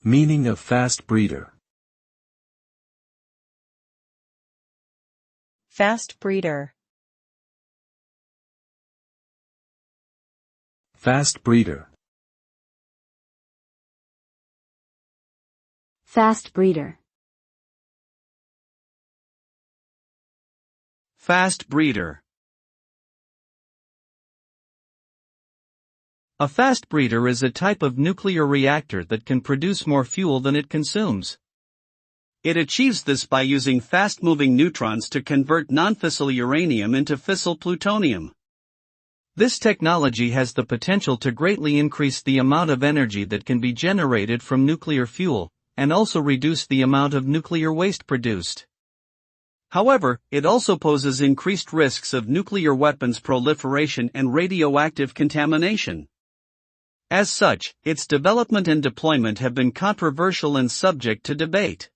Meaning of fast breeder. Fast breeder. Fast breeder. Fast breeder. Fast breeder. A fast breeder is a type of nuclear reactor that can produce more fuel than it consumes. It achieves this by using fast-moving neutrons to convert non-fissile uranium into fissile plutonium. This technology has the potential to greatly increase the amount of energy that can be generated from nuclear fuel, and also reduce the amount of nuclear waste produced. However, it also poses increased risks of nuclear weapons proliferation and radioactive contamination. As such, its development and deployment have been controversial and subject to debate.